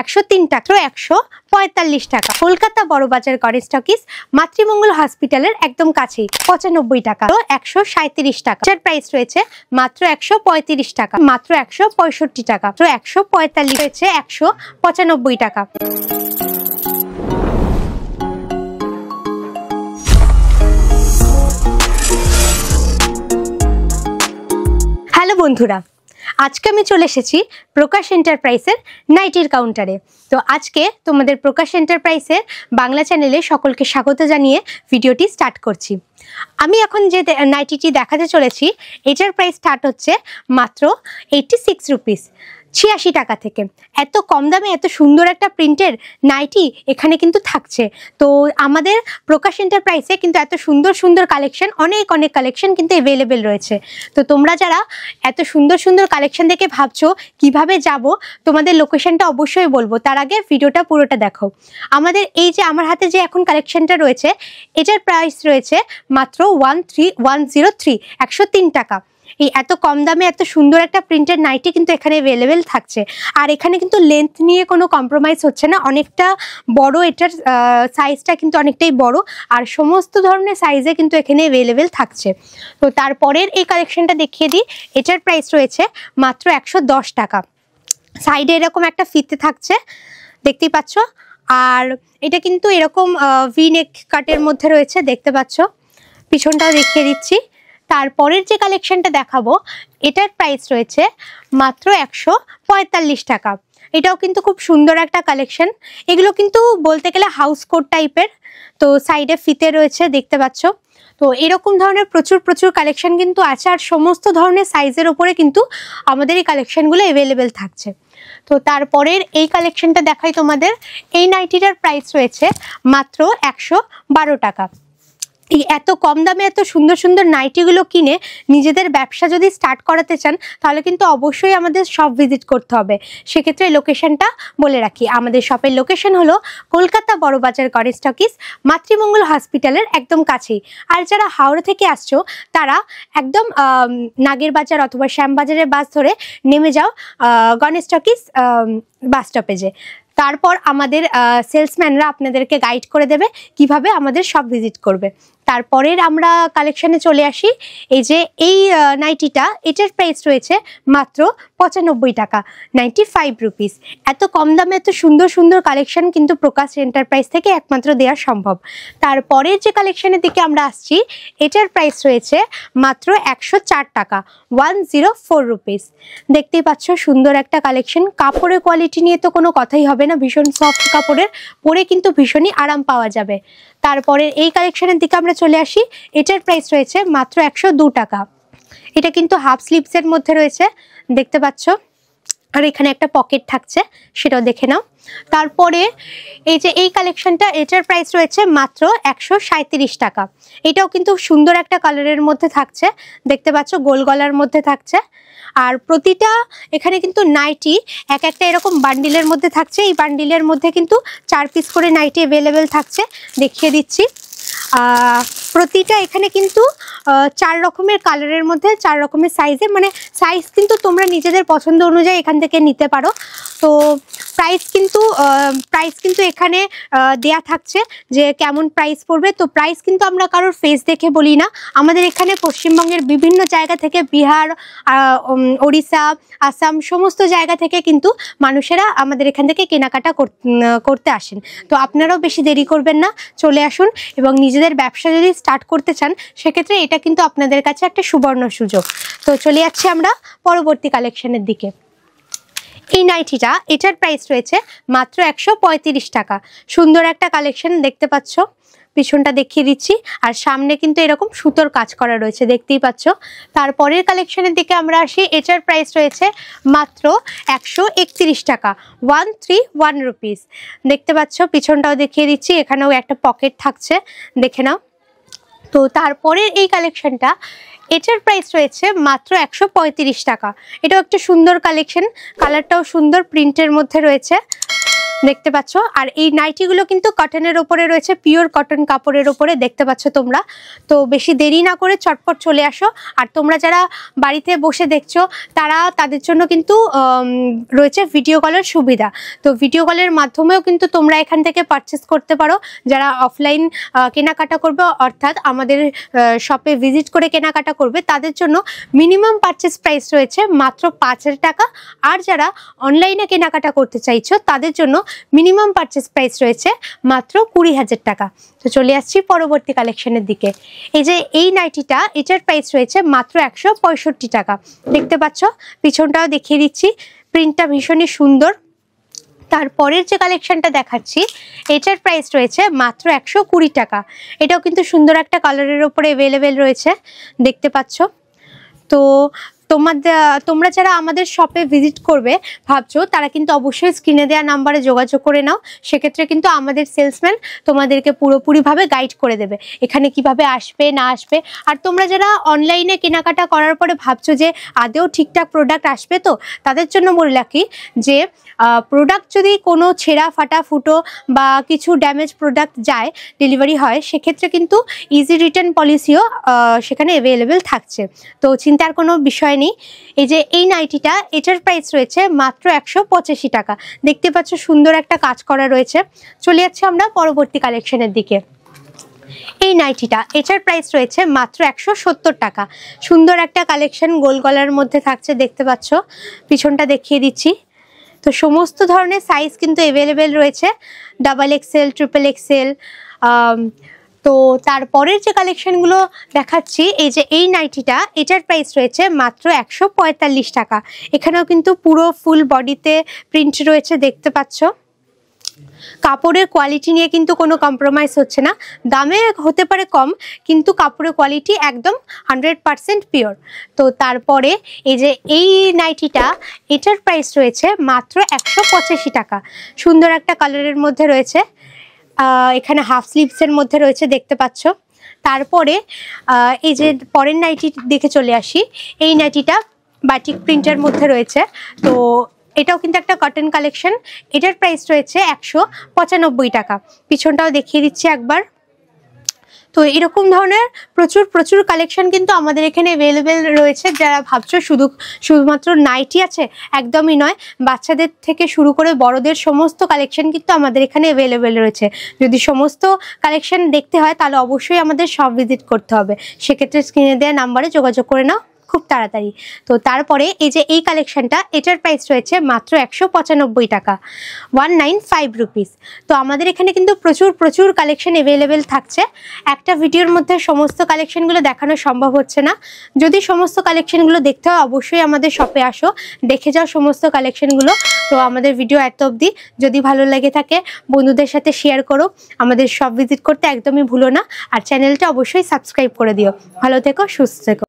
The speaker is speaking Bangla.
103 টাকা, 145 টাকা। কলকাতা বড়বাজার গণেশ টকিজ মাতৃমঙ্গল হসপিটালের একদম কাছেই 95 টাকা, 137 টাকা। এটার প্রাইস রয়েছে মাত্র 135 টাকা, মাত্র 165 টাকা, 145 রয়েছে 195 টাকা। হ্যালো বন্ধুরা, আজকে আমি চলে এসেছি প্রকাশ এন্টারপ্রাইজের নাইটির কাউন্টারে। তো আজকে তোমাদের প্রকাশ এন্টারপ্রাইজের বাংলা চ্যানেলে সকলকে স্বাগত জানিয়ে ভিডিওটি স্টার্ট করছি। আমি এখন যে নাইটিটি দেখাতে চলেছি এটার প্রাইস স্টার্ট হচ্ছে মাত্র 86 রুপিস, 86 টাকা থেকে। এত কম দামে এত সুন্দর একটা প্রিন্টের নাইটি এখানে কিন্তু থাকছে। তো আমাদের প্রকাশ এন্টারপ্রাইজে কিন্তু এত সুন্দর সুন্দর কালেকশন, অনেক কালেকশন কিন্তু অ্যাভেলেবেল রয়েছে। তো তোমরা যারা এত সুন্দর সুন্দর কালেকশন দেখে ভাবছো কিভাবে যাব, তোমাদের লোকেশনটা অবশ্যই বলবো, তার আগে ভিডিওটা পুরোটা দেখো। আমাদের এই যে আমার হাতে যে এখন কালেকশনটা রয়েছে এটার প্রাইস রয়েছে মাত্র 103, 103 টাকা। এই এত কম দামে এত সুন্দর একটা প্রিন্টেড নাইটি কিন্তু এখানে অ্যাভেলেবেল থাকছে। আর এখানে কিন্তু লেন্থ নিয়ে কোনো কম্প্রোমাইজ হচ্ছে না, অনেকটা বড়, এটার সাইজটা কিন্তু অনেকটাই বড়, আর সমস্ত ধরনের সাইজে কিন্তু এখানে অ্যাভেলেবেল থাকছে। তো তারপরের এই কালেকশনটা দেখিয়ে দিই। এটার প্রাইস রয়েছে মাত্র 110 টাকা। সাইডে এরকম একটা ফিতে থাকছে, দেখতেই পাচ্ছ। আর এটা কিন্তু এরকম ভি নেক কাটের মধ্যে রয়েছে, দেখতে পাচ্ছ। পিছনটাও দেখিয়ে দিচ্ছি। তারপরের যে কালেকশনটা দেখাবো এটার প্রাইস রয়েছে মাত্র 145 টাকা। এটাও কিন্তু খুব সুন্দর একটা কালেকশন। এগুলো কিন্তু বলতে গেলে হাউস কোট টাইপের। তো সাইডে ফিতে রয়েছে, দেখতে পাচ্ছ। তো এরকম ধরনের প্রচুর কালেকশন কিন্তু আছে, আর সমস্ত ধরনের সাইজের ওপরে কিন্তু আমাদের এই কালেকশনগুলো অ্যাভেলেবেল থাকছে। তো তারপরের এই কালেকশনটা দেখাই তোমাদের। এই নাইটিটার প্রাইস রয়েছে মাত্র 112 টাকা। এই এত কম দামে এত সুন্দর সুন্দর নাইটিগুলো কিনে নিজেদের ব্যবসা যদি স্টার্ট করাতে চান তাহলে কিন্তু অবশ্যই আমাদের শপ ভিজিট করতে হবে। সেক্ষেত্রে লোকেশনটা বলে রাখি। আমাদের শপের লোকেশন হলো কলকাতা বড়বাজার গণেশ টকিজ মাতৃমঙ্গল হসপিটালের একদম কাছেই। আর যারা হাওড়া থেকে আসছো তারা একদম নাগের বাজার অথবা শ্যামবাজারের বাস ধরে নেমে যাও গণেশ টকিজ বাস স্টপেজে। তারপর আমাদের সেলসম্যানরা আপনাদেরকে গাইড করে দেবে কিভাবে আমাদের শপ ভিজিট করবে। তারপরের আমরা কালেকশানে চলে আসি। এই যে এই নাইটিটা, এটার প্রাইস রয়েছে মাত্র 95 টাকা, 95 রুপিস। এত কম দামে এত সুন্দর সুন্দর কালেকশন কিন্তু প্রকাশ এন্টারপ্রাইজ থেকে একমাত্র দেওয়া সম্ভব। তারপরের যে কালেকশানের দিকে আমরা আসছি এটার প্রাইস রয়েছে মাত্র 104 টাকা, 104 রুপিস। দেখতেই পাচ্ছ সুন্দর একটা কালেকশন। কাপড়ের কোয়ালিটি নিয়ে তো কোনো কথাই হবে না, ভীষণ সফট কাপড়ের, পরে কিন্তু ভীষণই আরাম পাওয়া যাবে। তারপরে এই কালেকশনের দিকে আমরা চলে আসি। এটার প্রাইস রয়েছে মাত্র 102 টাকা। এটা কিন্তু হাফ স্লিভসের মধ্যে রয়েছে, দেখতে পাচ্ছ। আর এখানে একটা পকেট থাকছে, সেটাও দেখে নাও। তারপরে এই যে এই কালেকশনটা, এটার প্রাইস রয়েছে মাত্র 137 টাকা। এটাও কিন্তু সুন্দর একটা কালারের মধ্যে থাকছে, দেখতে পাচ্ছ, গোল গলার মধ্যে থাকছে। আর প্রতিটা এখানে কিন্তু নাইটি এক একটা এরকম বান্ডিলের মধ্যে থাকছে। এই বান্ডিলের মধ্যে কিন্তু 4 পিস করে নাইটি অ্যাভেলেবেল থাকছে, দেখিয়ে দিচ্ছি। প্রতিটা এখানে কিন্তু 4 রকমের কালারের মধ্যে 4 রকমের সাইজে, মানে সাইজ কিন্তু তোমরা নিজেদের পছন্দ অনুযায়ী এখান থেকে নিতে পারো। তো প্রাইস কিন্তু এখানে দেয়া থাকছে যে কেমন প্রাইস পড়বে। তো প্রাইস কিন্তু আমরা কারোর ফেস দেখে বলি না। আমাদের এখানে পশ্চিমবঙ্গের বিভিন্ন জায়গা থেকে, বিহার, ওড়িশা, আসাম, সমস্ত জায়গা থেকে কিন্তু মানুষেরা আমাদের এখান থেকে কেনাকাটা করতে আসেন। তো আপনারাও বেশি দেরি করবেন না, চলে আসুন। এবং নিজেদের ব্যবসা যদি স্টার্ট করতে চান সেক্ষেত্রে এটা কিন্তু আপনাদের কাছে একটা সুবর্ণ সুযোগ। তো চলে যাচ্ছি আমরা পরবর্তী কালেকশনের দিকে। এই নাইটিটা, এটার প্রাইস রয়েছে মাত্র 135 টাকা। সুন্দর একটা কালেকশন, দেখতে পাচ্ছ। পিছনটা দেখিয়ে দিচ্ছি। আর সামনে কিন্তু এরকম সুতোর কাজ করা রয়েছে, দেখতেই পাচ্ছ। তারপরের কালেকশনের দিকে আমরা আসি। এটার প্রাইস রয়েছে মাত্র 131 টাকা, 131 রুপিস। দেখতে পাচ্ছ, পিছনটাও দেখিয়ে দিচ্ছি। এখানেও একটা পকেট থাকছে, দেখে নাও। তো তারপরের এই কালেকশনটা, এটার প্রাইস রয়েছে মাত্র 135 টাকা। এটাও একটা সুন্দর কালেকশন, কালারটাও সুন্দর, প্রিন্টের মধ্যে রয়েছে। দেখতে পাচ্ছ। আর এই নাইটিগুলো কিন্তু কটনের ওপরে রয়েছে, পিওর কটন কাপড়ের ওপরে, দেখতে পাচ্ছ তোমরা। তো বেশি দেরি না করে চটপট চলে আসো। আর তোমরা যারা বাড়িতে বসে দেখছো তাদের জন্য কিন্তু রয়েছে ভিডিও কলের সুবিধা। তো ভিডিও কলের মাধ্যমেও কিন্তু তোমরা এখান থেকে পারচেস করতে পারো। যারা অফলাইন কেনাকাটা করবে, অর্থাৎ আমাদের শপে ভিজিট করে কেনাকাটা করবে, তাদের জন্য মিনিমাম পারচেস প্রাইস রয়েছে মাত্র 5,000 টাকা। আর যারা অনলাইনে কেনাকাটা করতে চাইছো তাদের জন্য মিনিমাম পারচেস প্রাইস রয়েছে মাত্র 20,000 টাকা। তো চলে আসছি পরবর্তী কালেকশনের দিকে। এই যে এই নাইটিটা, এটার প্রাইস রয়েছে মাত্র 165 টাকা। দেখতে পাচ্ছ, পিছনটাও দেখিয়ে দিচ্ছি, প্রিন্টটা ভীষণই সুন্দর। তারপরের যে কালেকশনটা দেখাচ্ছি, এটার প্রাইস রয়েছে মাত্র 120 টাকা। এটাও কিন্তু সুন্দর একটা কালারের ওপরে অ্যাভেলেবেল রয়েছে, দেখতে পাচ্ছ। তো তোমরা যারা আমাদের শপে ভিজিট করবে ভাবছো, তারা কিন্তু অবশ্যই স্ক্রিনে দেওয়া নাম্বারে যোগাযোগ করে নাও। সেক্ষেত্রে কিন্তু আমাদের সেলসম্যান তোমাদেরকে পুরোপুরিভাবে গাইড করে দেবে এখানে কিভাবে আসবে না আসবে। আর তোমরা যারা অনলাইনে কেনাকাটা করার পরে ভাবছো যে আদেও ঠিকঠাক প্রোডাক্ট আসবে, তো তাদের জন্য বলে রাখি যে প্রোডাক্ট যদি কোনো ছেঁড়া ফাটা ফুটো বা কিছু ড্যামেজ প্রোডাক্ট যায়, ডেলিভারি হয়, সেক্ষেত্রে কিন্তু ইজি রিটার্ন পলিসিও সেখানে অ্যাভেলেবেল থাকছে। তো চিন্তার কোনো বিষয় নেই। এই যে এই নাইটিটা, এটার প্রাইস রয়েছে মাত্র 185 টাকা। দেখতে পাচ্ছ সুন্দর একটা কাজ করা রয়েছে। চলে যাচ্ছি আমরা পরবর্তী কালেকশনের দিকে। এই নাইটিটা, এটার প্রাইস রয়েছে মাত্র 170 টাকা। সুন্দর একটা কালেকশন, গোল গলার মধ্যে থাকছে, দেখতে পাচ্ছ। পিছনটা দেখিয়ে দিচ্ছি। তো সমস্ত ধরনের সাইজ কিন্তু অ্যাভেলেবেল রয়েছে, XXL, XXL। তো তারপরের যে কালেকশনগুলো দেখাচ্ছি, এই যে এই নাইটিটা, এটার প্রাইস রয়েছে মাত্র 145 টাকা। এখানেও কিন্তু পুরো ফুল বডিতে প্রিন্ট রয়েছে, দেখতে পাচ্ছ। কাপড়ের কোয়ালিটি নিয়ে কিন্তু কোনো কম্প্রোমাইজ হচ্ছে না। দামে হতে পারে কম, কিন্তু কাপড়ের কোয়ালিটি একদম 100% পিওর। তো তারপরে এই যে এই নাইটিটা, এটার প্রাইস রয়েছে মাত্র 185 টাকা। সুন্দর একটা কালারের মধ্যে রয়েছে, এখানে হাফ স্লিভসের মধ্যে রয়েছে, দেখতে পাচ্ছ। তারপরে এই যে পরের নাইটি দেখে চলে আসি। এই নাইটিটা বাটিক প্রিন্টের মধ্যে রয়েছে। তো এটাও কিন্তু একটা কটন কালেকশন। এটার প্রাইস রয়েছে 195 টাকা। পিছনটাও দেখিয়ে দিচ্ছি একবার। তো এরকম ধরনের প্রচুর কালেকশন কিন্তু আমাদের এখানে অ্যাভেলেবেল রয়েছে। যারা ভাবছো শুধুমাত্র নাইটি আছে, একদমই নয়। বাচ্চাদের থেকে শুরু করে বড়দের সমস্ত কালেকশন কিন্তু আমাদের এখানে অ্যাভেলেবেল রয়েছে। যদি সমস্ত কালেকশন দেখতে হয়, তাহলে অবশ্যই আমাদের শপ ভিজিট করতে হবে। সেক্ষেত্রে স্ক্রিনে দেওয়া নাম্বারে যোগাযোগ করে নাও খুব তাড়াতাড়ি। তো তারপরে এই যে এই কালেকশনটা, এটার প্রাইস রয়েছে মাত্র 195 টাকা, 195 রুপিস। তো আমাদের এখানে কিন্তু প্রচুর কালেকশন অ্যাভেলেবেল থাকছে। একটা ভিডিওর মধ্যে সমস্ত কালেকশনগুলো দেখানো সম্ভব হচ্ছে না। যদি সমস্ত কালেকশনগুলো দেখতে হয়, অবশ্যই আমাদের শপে আসো, দেখে যাও সমস্ত কালেকশনগুলো। তো আমাদের ভিডিও এত অবধি। যদি ভালো লেগে থাকে, বন্ধুদের সাথে শেয়ার করো। আমাদের শপ ভিজিট করতে একদমই ভুলো না। আর চ্যানেলটা অবশ্যই সাবস্ক্রাইব করে দিও। ভালো থেকো, সুস্থ থেকো।